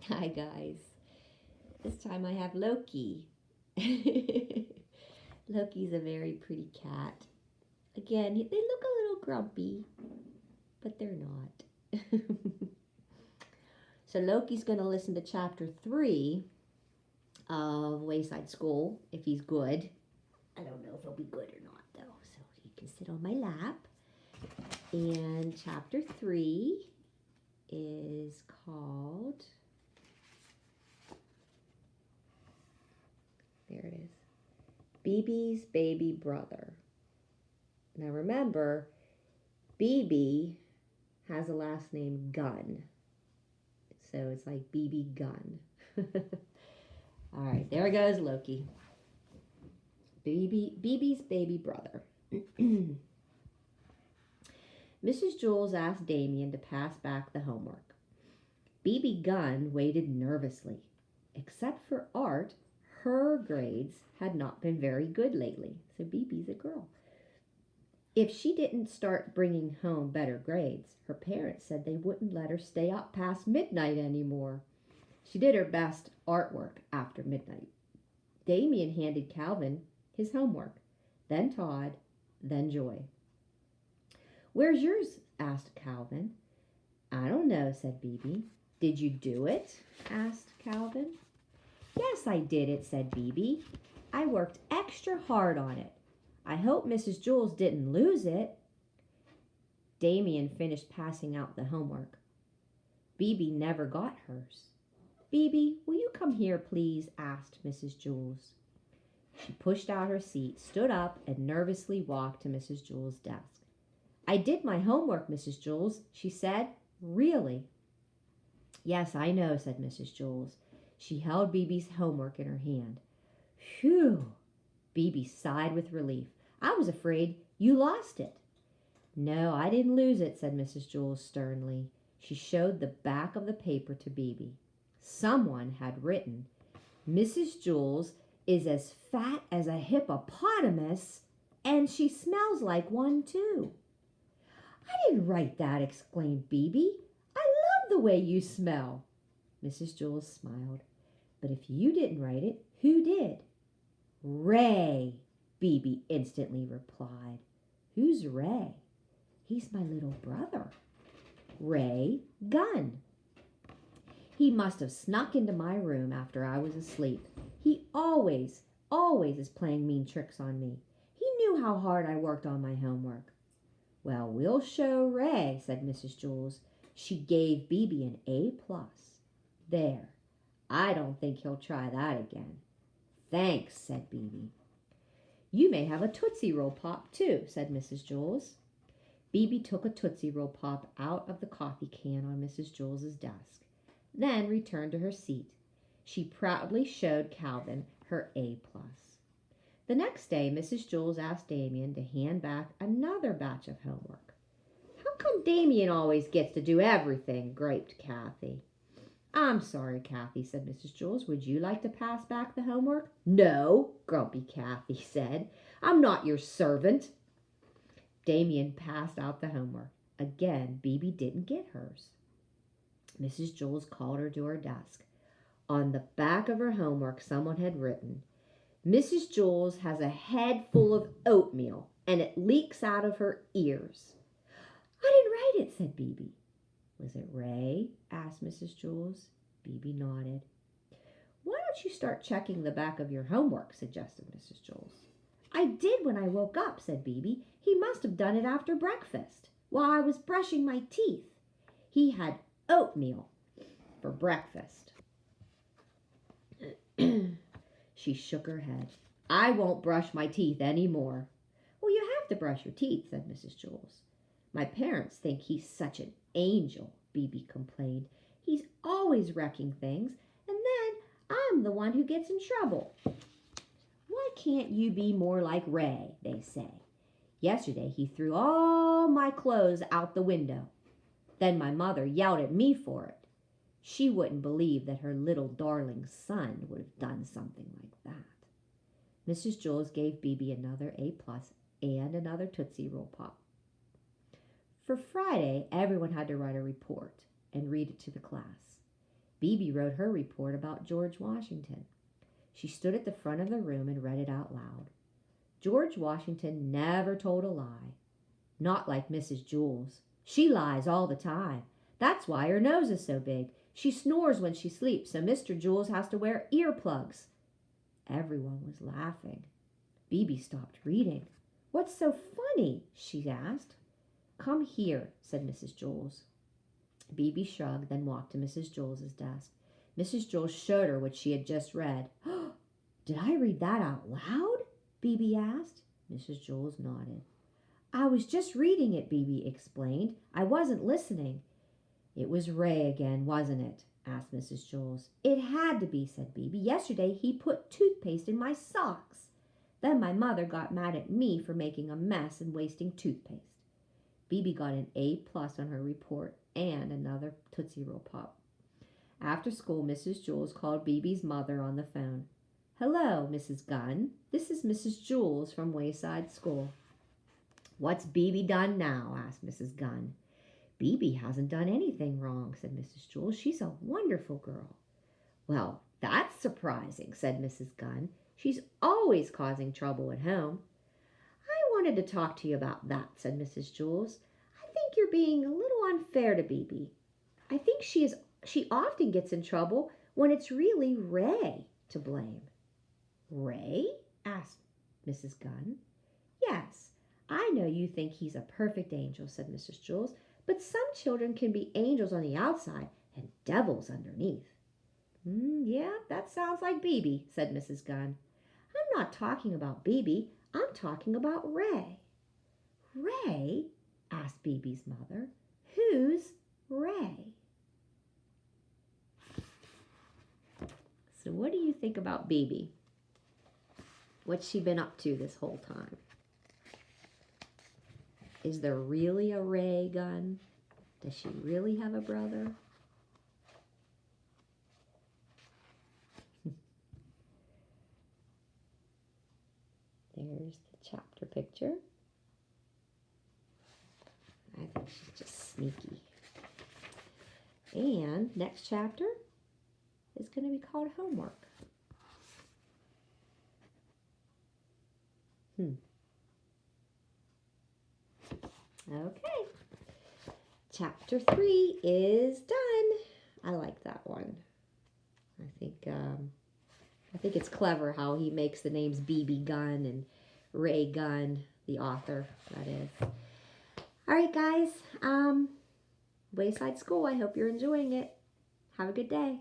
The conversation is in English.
Hi guys. This time I have Loki. Loki's a very pretty cat. Again, they look a little grumpy, but they're not. So Loki's going to listen to chapter 3 of Wayside School if he's good. I don't know if he'll be good or not though. So he can sit on my lap. And chapter 3 is called, there it is, BB's baby brother. Now remember, BB has a last name Gunn. So it's like BB Gunn. All right, there goes Loki. BB's baby brother. Mrs. Jules asked Damien to pass back the homework. BB Gunn waited nervously. Except for art, her grades had not been very good lately. So BB's a girl. If she didn't start bringing home better grades, her parents said they wouldn't let her stay up past midnight anymore. She did her best artwork after midnight. Damien handed Calvin his homework, then Todd, then Joy. "Where's yours?" asked Calvin. "I don't know," said BB. "Did you do it?" asked Calvin. "Yes, I did it," said BB. "I worked extra hard on it. I hope Mrs. Jules didn't lose it." Damien finished passing out the homework. BB never got hers. "BB, will you come here, please?" asked Mrs. Jules. She pushed out her seat, stood up, and nervously walked to Mrs. Jules' desk. "I did my homework, Mrs. Jules," she said. "Really?" "Yes, I know," said Mrs. Jules. She held BB's homework in her hand. "Phew!" BB sighed with relief. "I was afraid you lost it." "No, I didn't lose it," said Mrs. Jules sternly. She showed the back of the paper to BB. Someone had written, "Mrs. Jules is as fat as a hippopotamus, and she smells like one too." "I didn't write that," exclaimed BB. "I love the way you smell." Mrs. Jules smiled. "But if you didn't write it, who did?" "Ray," BB instantly replied. "Who's Ray?" "He's my little brother, Ray Gunn. He must have snuck into my room after I was asleep. He always is playing mean tricks on me. He knew how hard I worked on my homework." "Well, we'll show Ray," said Mrs. Jules. She gave BB an A+. "There. I don't think he'll try that again." "Thanks," said BB. "You may have a Tootsie Roll Pop, too," said Mrs. Jules. BB took a Tootsie Roll Pop out of the coffee can on Mrs. Jules's desk, then returned to her seat. She proudly showed Calvin her A+. The next day, Mrs. Jules asked Damien to hand back another batch of homework. "How come Damien always gets to do everything?" griped Kathy. "I'm sorry, Kathy," said Mrs. Jules. "Would you like to pass back the homework?" "No," grumpy Kathy said. "I'm not your servant." Damien passed out the homework. Again, BB didn't get hers. Mrs. Jules called her to her desk. On the back of her homework, someone had written, "Mrs. Jules has a head full of oatmeal, and it leaks out of her ears." "I didn't write it," said BB. "Was it Ray?" asked Mrs. Jules. BB nodded. "Why don't you start checking the back of your homework?" suggested Mrs. Jules. "I did when I woke up," said BB. "He must have done it after breakfast, while I was brushing my teeth. He had oatmeal for breakfast." She shook her head. "I won't brush my teeth any more." "Well, you have to brush your teeth," said Mrs. Jules. "My parents think he's such an angel," BB complained. "He's always wrecking things, and then I'm the one who gets in trouble." "Why can't you be more like Ray?" they say. "Yesterday he threw all my clothes out the window. Then my mother yelled at me for it. She wouldn't believe that her little darling son would have done something like that." Mrs. Jules gave BB another A+ and another Tootsie Roll Pop. For Friday, everyone had to write a report and read it to the class. Bebe wrote her report about George Washington. She stood at the front of the room and read it out loud. George Washington never told a lie. Not like Mrs. Jules. She lies all the time. That's why her nose is so big. She snores when she sleeps, so Mr. Jules has to wear earplugs. Everyone was laughing. Bebe stopped reading. What's so funny? She asked. Come here, said Mrs. Jules. Bebe shrugged, then walked to Mrs. Jules's desk. Mrs. Jules showed her what she had just read. Did I read that out loud? Bebe asked. Mrs. Jules nodded. I was just reading it, Bebe explained. I wasn't listening. It was Ray again, wasn't it? Asked Mrs. Jules. It had to be, said Bebe. Yesterday he put toothpaste in my socks. Then my mother got mad at me for making a mess and wasting toothpaste. Bebe got an A+ on her report and another Tootsie Roll Pop. After school, Mrs. Jules called Bebe's mother on the phone. Hello, Mrs. Gunn. This is Mrs. Jules from Wayside School. What's Bebe done now? Asked Mrs. Gunn. Bebe hasn't done anything wrong, said Mrs. Jules. She's a wonderful girl. Well, that's surprising, said Mrs. Gunn. She's always causing trouble at home. I wanted to talk to you about that, said Mrs. Jules. I think you're being a little unfair to Bebe. I think she often gets in trouble when it's really Ray to blame. Ray? Asked Mrs. Gunn. Yes, I know you think he's a perfect angel, said Mrs. Jules, but some children can be angels on the outside and devils underneath. Yeah, that sounds like Bebe, said Mrs. Gunn. I'm not talking about Bebe. I'm talking about Ray. Ray? Asked Bebe's mother. Who's Ray? So what do you think about Bebe? What's she been up to this whole time? Is there really a Ray Gunn? Does she really have a brother? There's the chapter picture. I think she's just sneaky. And next chapter is going to be called Homework. Okay. Chapter 3 is done. I like that one. I think it's clever how he makes the names Bebe Gunn and Ray Gunn, the author, that is. All right, guys. Wayside School, I hope you're enjoying it. Have a good day.